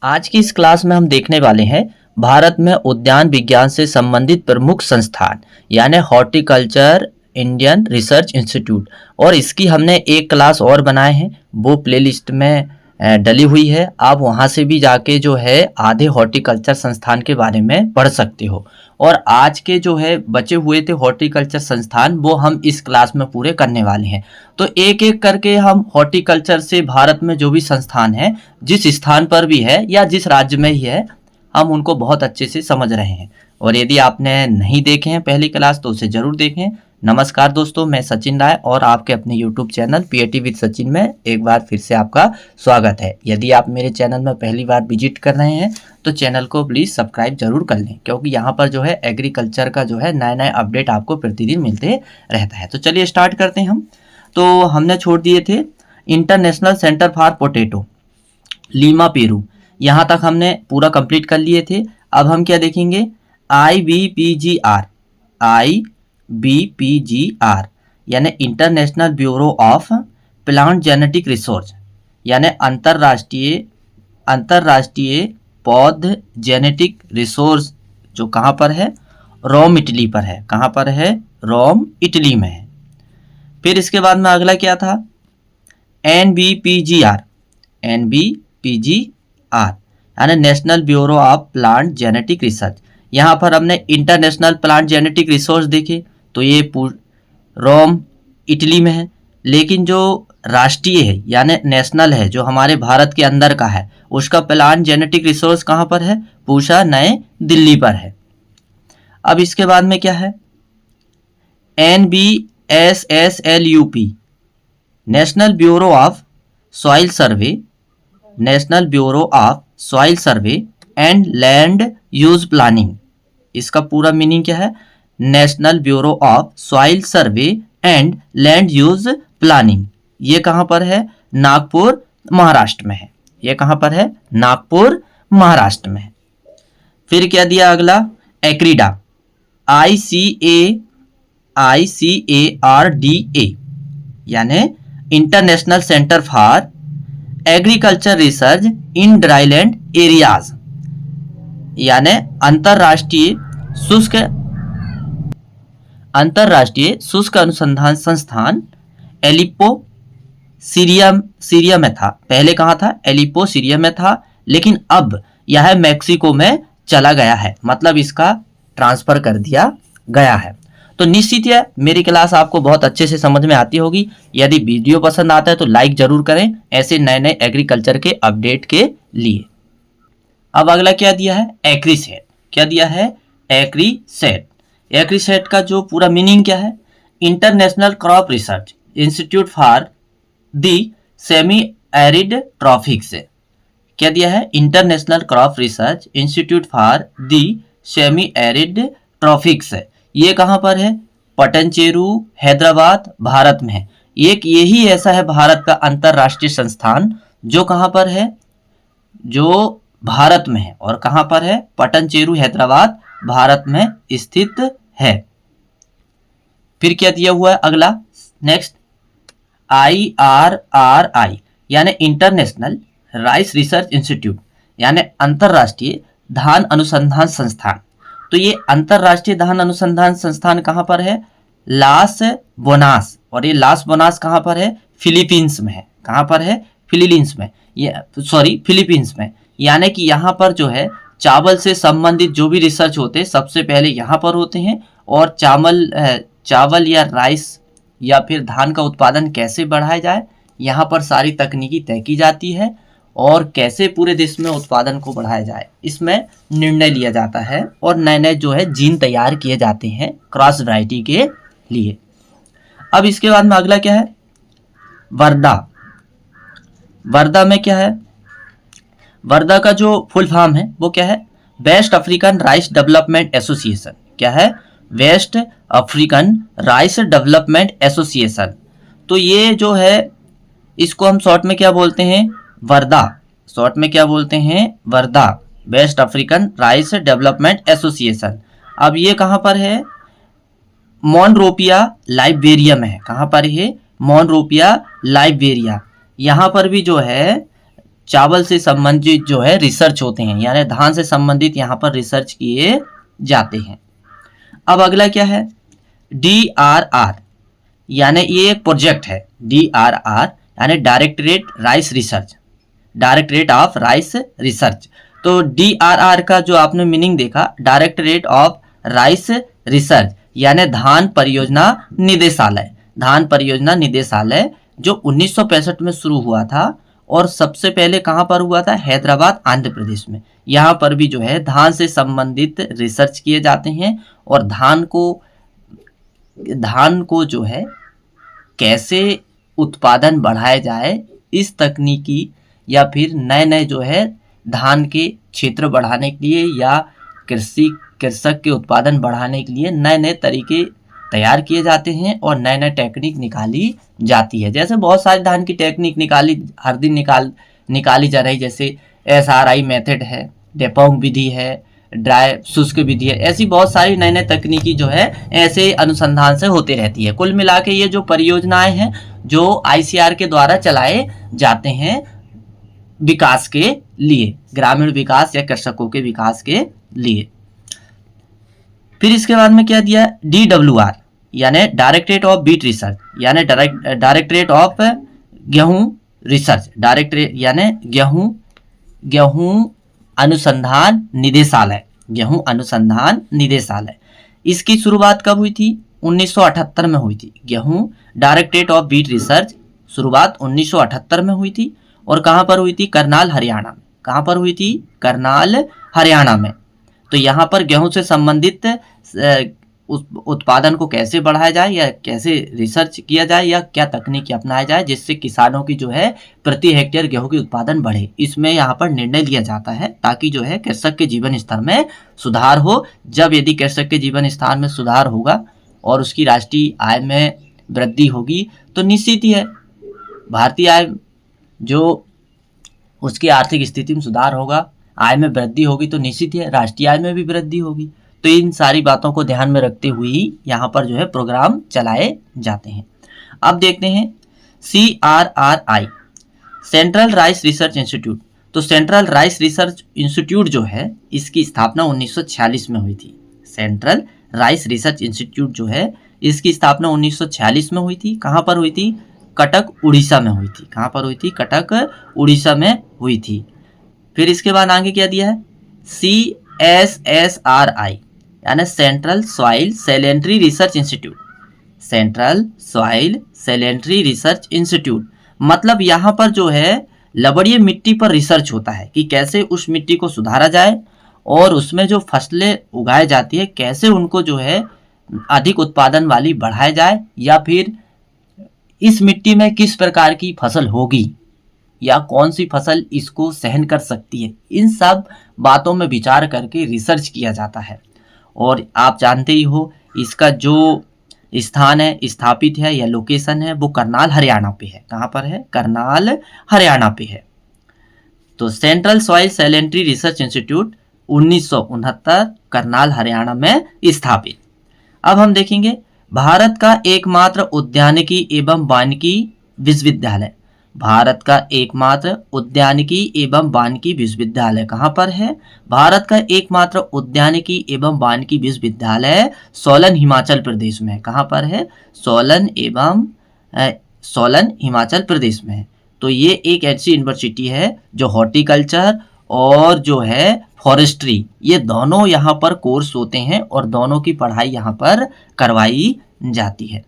आज की इस क्लास में हम देखने वाले हैं भारत में उद्यान विज्ञान से संबंधित प्रमुख संस्थान यानी हॉर्टिकल्चर इंडियन रिसर्च इंस्टीट्यूट। और इसकी हमने एक क्लास और बनाए हैं, वो प्लेलिस्ट में डली हुई है। आप वहां से भी जाके जो है आधे हॉर्टिकल्चर संस्थान के बारे में पढ़ सकते हो। और आज के जो है बचे हुए थे हॉर्टिकल्चर संस्थान, वो हम इस क्लास में पूरे करने वाले हैं। तो एक एक करके हम हॉर्टिकल्चर से भारत में जो भी संस्थान है, जिस स्थान पर भी है या जिस राज्य में ही है, हम उनको बहुत अच्छे से समझ रहे हैं। और यदि आपने नहीं देखे हैं पहली क्लास तो उसे जरूर देखें। नमस्कार दोस्तों, मैं सचिन राय और आपके अपने YouTube channel PAT with Sachin में एक बार फिर से आपका स्वागत है। यदि आप मेरे चैनल में पहली बार विजिट कर रहे हैं तो चैनल को प्लीज़ सब्सक्राइब जरूर कर लें, क्योंकि यहाँ पर जो है एग्रीकल्चर का जो है नए नए अपडेट आपको प्रतिदिन मिलते रहता है। तो चलिए स्टार्ट करते हैं हम। तो हमने छोड़ दिए थे international centre for potato, Lima Peru, यहाँ तक हमने पूरा कंप्लीट कर लिए थे। अब हम क्या देखेंगे, IBPGR, IBPGR यानी international bureau of plant genetic resource, यानी अंतरराष्ट्रीय पौध जेनेटिक रिसोर्स, जो कहाँ पर है, रोम इटली पर है। कहाँ पर है, रोम इटली में है। फिर इसके बाद में अगला क्या था, NBPGR, यानी national bureau of plant genetic research. यहाँ पर हमने इंटरनेशनल प्लांट जेनेटिक रिसोर्स देखे तो ये रोम इटली में है। लेकिन जो राष्ट्रीय है यानी नेशनल है, जो हमारे भारत के अंदर का है, उसका प्लांट जेनेटिक रिसोर्स कहाँ पर है, पूषा नए दिल्ली पर है। अब इसके बाद में क्या है, NBSSLUP, national bureau of soil survey, national bureau of soil survey and land use planning. इसका पूरा मीनिंग क्या है, national bureau of soil survey and land use planning. ये कहाँ पर है, नागपुर महाराष्ट्र में है। ये कहाँ पर है, नागपुर महाराष्ट्र में है। फिर क्या दिया अगला, एक्रीडा, ICARDA, यानी international centre for agriculture research in dryland areas, यानी अंतरराष्ट्रीय शुष्क अनुसंधान संस्थान। एलिपो सीरिया में था, पहले कहाँ था, एलिपो सीरिया में था, लेकिन अब यह मैक्सिको में चला गया है, मतलब इसका ट्रांसफर कर दिया गया है। तो निश्चित है मेरी क्लास आपको बहुत अच्छे से समझ में आती होगी। यदि वीडियो पसंद आता है तो लाइक जरूर करें, ऐसे नए नए एग्रीकल्चर के अपडेट के लिए। अब अगला क्या दिया है, एक्रीसेट। क्या दिया है, एक्रीसेट। एक्रीसेट का जो पूरा मीनिंग क्या है, international crop research institute for the semi arid tropics. क्या दिया है, international crop research institute for the semi arid tropics. ये कहाँ पर है, पटनचेरू, हैदराबाद, भारत में है। एक यही ऐसा है भारत का अंतरराष्ट्रीय संस्थान जो कहाँ पर है, जो भारत में है। और कहाँ पर है, पटनचेरू, हैदराबाद, भारत में स्थित है। फिर क्या दिया हुआ है अगला, नेक्स्ट, IRRI, यानी इंटरनेशनल राइस रिसर्च इंस्टीट्यूट, यानी अंतरराष्ट्रीय धान अनुसंधान संस्थान। तो ये अंतरराष्ट्रीय धान अनुसंधान संस्थान कहाँ पर है, लास बोनास। और ये लास बोनास कहाँ पर है, फिलीपींस में है। कहाँ पर है, फिलीपींस में। यानी कि यहाँ पर जो है चावल से संबंधित जो भी रिसर्च होते हैं सबसे पहले यहाँ पर होते हैं। और चावल या राइस या फिर धान का उत्पादन कैसे बढ़ाया जाए, यहाँ पर सारी तकनीकी तय की जाती है। और कैसे पूरे देश में उत्पादन को बढ़ाया जाए, इसमें निर्णय लिया जाता है। और नए नए जो है जीन तैयार किए जाते हैं क्रॉस वैरायटी के लिए। अब इसके बाद में अगला क्या है, वर्दा। वर्दा में क्या है, वर्दा का जो फुल फॉर्म है वो क्या है, West African rice development association. क्या है, West African rice development association. तो ये जो है इसको हम शॉर्ट में क्या बोलते हैं, वर्दा। शॉर्ट में क्या बोलते हैं, WARDA, West African rice development Association. अब ये कहाँ पर है, मोनरोपिया लाइबेरिया में है। कहाँ पर है, मोनरोपिया लाइबेरिया। यहाँ पर भी जो है चावल से संबंधित जो है रिसर्च होते हैं, यानी धान से संबंधित यहाँ पर रिसर्च किए जाते हैं। अब अगला क्या है, DRR, यानी ये एक प्रोजेक्ट है। DRR यानी directorate rice research, directorate of rice research. तो DRR का जो आपने मीनिंग देखा, डायरेक्टरेट ऑफ राइस रिसर्च यानी धान परियोजना निदेशालय। धान परियोजना निदेशालय जो 1965 में शुरू हुआ था और सबसे पहले कहाँ पर हुआ था, हैदराबाद आंध्र प्रदेश में। यहाँ पर भी जो है धान से संबंधित रिसर्च किए जाते हैं और धान को जो है कैसे उत्पादन बढ़ाया जाए, इस तकनीकी या फिर नए नए जो है धान के क्षेत्र बढ़ाने के लिए या कृषक के उत्पादन बढ़ाने के लिए नए नए तरीके तैयार किए जाते हैं और नए नए टेक्निक निकाली जाती है। जैसे बहुत सारी धान की टेक्निक हर दिन निकाली जा रही, जैसे SRI मेथड है, डेपोंग विधि है, ड्राई शुष्क विधि है। ऐसी बहुत सारी नए नए तकनीकी जो है ऐसे अनुसंधान से होती रहती है। कुल मिला के ये जो परियोजनाएं हैं जो ICAR के द्वारा चलाए जाते हैं विकास के लिए, ग्रामीण विकास या कृषकों के विकास के लिए। फिर इसके बाद में क्या दिया, DWR यानी डायरेक्टरेट ऑफ बीट रिसर्च, यानी डायरेक्टरेट ऑफ गेहूं रिसर्च, डायरेक्टरेट यानी गेहूं अनुसंधान निदेशालय, गेहूं अनुसंधान निदेशालय। इसकी शुरुआत कब हुई थी, 1978 में हुई थी। गेहूं डायरेक्टरेट ऑफ बीट रिसर्च शुरुआत 1978 में हुई थी और कहाँ पर हुई थी, करनाल हरियाणा में। कहाँ पर हुई थी, करनाल हरियाणा में। तो यहाँ पर गेहूं से संबंधित उत्पादन को कैसे बढ़ाया जाए या कैसे रिसर्च किया जाए या क्या तकनीक अपनाया जाए जिससे किसानों की जो है प्रति हेक्टेयर गेहूं की उत्पादन बढ़े, इसमें यहाँ पर निर्णय लिया जाता है ताकि जो है कृषक के जीवन स्तर में सुधार हो। जब यदि कृषक के जीवन स्तर में सुधार होगा और उसकी राष्ट्रीय आय में वृद्धि होगी तो निश्चित ही है भारतीय आय जो उसकी आर्थिक स्थिति में सुधार होगा, आय में वृद्धि होगी तो निश्चित है राष्ट्रीय आय में भी वृद्धि होगी। तो इन सारी बातों को ध्यान में रखते हुए ही यहाँ पर जो है प्रोग्राम चलाए जाते हैं। अब देखते हैं CRRI, central rice research institute. तो सेंट्रल राइस रिसर्च इंस्टीट्यूट जो है इसकी स्थापना 1946 में हुई थी। सेंट्रल राइस रिसर्च इंस्टीट्यूट जो है इसकी स्थापना 1946 में हुई थी। कहाँ पर हुई थी, कटक उड़ीसा में हुई थी। कहाँ पर हुई थी, कटक उड़ीसा में हुई थी। फिर इसके बाद आगे क्या दिया है, CSSRI यानी Central Soil Salinity Research Institute. Central Soil Salinity Research Institute मतलब यहाँ पर जो है लवणीय मिट्टी पर रिसर्च होता है कि कैसे उस मिट्टी को सुधारा जाए और उसमें जो फसलें उगाई जाती है कैसे उनको जो है अधिक उत्पादन वाली बढ़ाया जाए या फिर इस मिट्टी में किस प्रकार की फसल होगी या कौन सी फसल इसको सहन कर सकती है। इन सब बातों में विचार करके रिसर्च किया जाता है। और आप जानते ही हो इसका जो स्थान है, स्थापित है या लोकेशन है वो करनाल हरियाणा पे है। कहाँ पर है, करनाल हरियाणा पे है। तो Central Soil Salinity Research Institute 1969 Karnal Haryana में स्थापित। अब हम देखेंगे भारत का एकमात्र उद्यानिकी एवं वानिकी विश्वविद्यालय। भारत का एकमात्र उद्यानिकी एवं वानिकी विश्वविद्यालय कहाँ पर है, भारत का एकमात्र उद्यानिकी एवं वानिकी विश्वविद्यालय सोलन हिमाचल प्रदेश में है। कहाँ पर है, सोलन हिमाचल प्रदेश में है। तो ये एक ऐसी यूनिवर्सिटी है जो हॉर्टिकल्चर और जो है फॉरेस्ट्री ये दोनों यहाँ पर कोर्स होते हैं और दोनों की पढ़ाई यहाँ पर करवाई जाती है।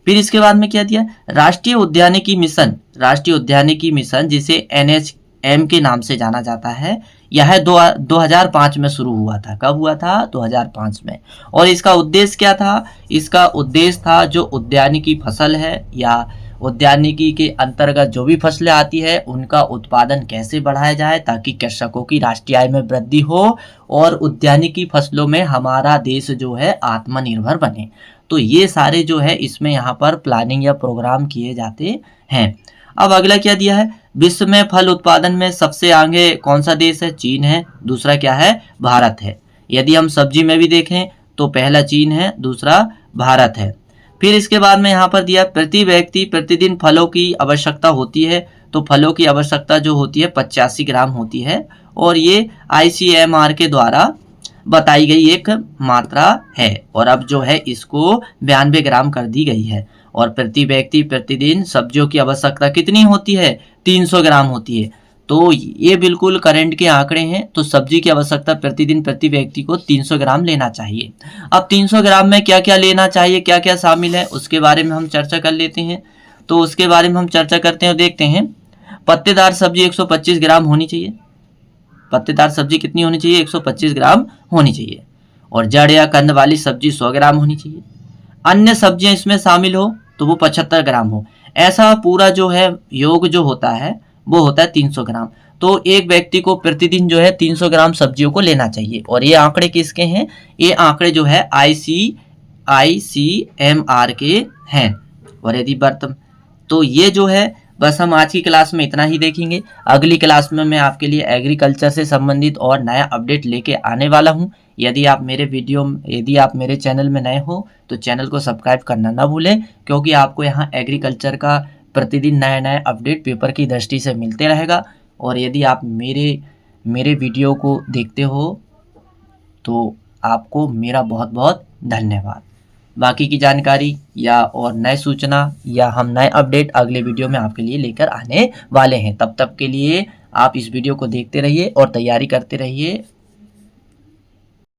फिर इसके बाद में क्या दिया, राष्ट्रीय उद्यानिकी मिशन। राष्ट्रीय उद्यानिकी मिशन जिसे NHM के नाम से जाना जाता है, यह 2005 में शुरू हुआ था। कब हुआ था, 2005 में। और इसका उद्देश्य क्या था, इसका उद्देश्य था जो उद्यानिकी फसल है या उद्यानिकी के अंतर्गत जो भी फसलें आती है उनका उत्पादन कैसे बढ़ाया जाए ताकि कृषकों की राष्ट्रीय आय में वृद्धि हो और उद्यानिकी फसलों में हमारा देश जो है आत्मनिर्भर बने। तो ये सारे जो है इसमें यहाँ पर प्लानिंग या प्रोग्राम किए जाते हैं। अब अगला क्या दिया है, विश्व में फल उत्पादन में सबसे आगे कौन सा देश है, चीन है। दूसरा क्या है, भारत है। यदि हम सब्जी में भी देखें तो पहला चीन है, दूसरा भारत है। फिर इसके बाद में यहाँ पर दिया प्रति व्यक्ति प्रतिदिन फलों की आवश्यकता होती है तो फलों की आवश्यकता जो होती है 85 ग्राम होती है और ये ICMR के द्वारा बताई गई एक मात्रा है और अब जो है इसको 92 ग्राम कर दी गई है। और प्रति व्यक्ति प्रतिदिन सब्जियों की आवश्यकता कितनी होती है? 300 ग्राम होती है। तो ये बिल्कुल करंट के आंकड़े हैं। तो सब्जी की आवश्यकता प्रतिदिन प्रति व्यक्ति को 300 ग्राम लेना चाहिए। अब 300 ग्राम में क्या क्या लेना चाहिए, क्या क्या शामिल है, उसके बारे में हम चर्चा कर लेते हैं। तो उसके बारे में हम चर्चा करते हैं और देखते हैं। पत्तेदार सब्जी 125 ग्राम होनी चाहिए। पत्तेदार सब्जी कितनी होनी चाहिए? 125 ग्राम होनी चाहिए। और जड़ या कंद वाली सब्जी 100 ग्राम होनी चाहिए। अन्य सब्जियां इसमें शामिल हो तो वो 75 ग्राम हो। ऐसा पूरा जो है योग जो होता है वो होता है 300 ग्राम। तो एक व्यक्ति को प्रतिदिन जो है 300 ग्राम सब्जियों को लेना चाहिए। और ये आंकड़े किसके हैं? ये आंकड़े जो है ICMR के हैं। और यदि तो ये जो है बस हम आज की क्लास में इतना ही देखेंगे। अगली क्लास में मैं आपके लिए एग्रीकल्चर से संबंधित और नया अपडेट लेके आने वाला हूँ। यदि आप मेरे चैनल में नए हो तो चैनल को सब्सक्राइब करना ना भूलें, क्योंकि आपको यहाँ एग्रीकल्चर का प्रतिदिन नए नए अपडेट पेपर की दृष्टि से मिलते रहेगा। और यदि आप मेरे वीडियो को देखते हो तो आपको मेरा बहुत बहुत धन्यवाद। बाकी की जानकारी या और नए सूचना या हम नए अपडेट अगले वीडियो में आपके लिए लेकर आने वाले हैं। तब तक के लिए आप इस वीडियो को देखते रहिए और तैयारी करते रहिए।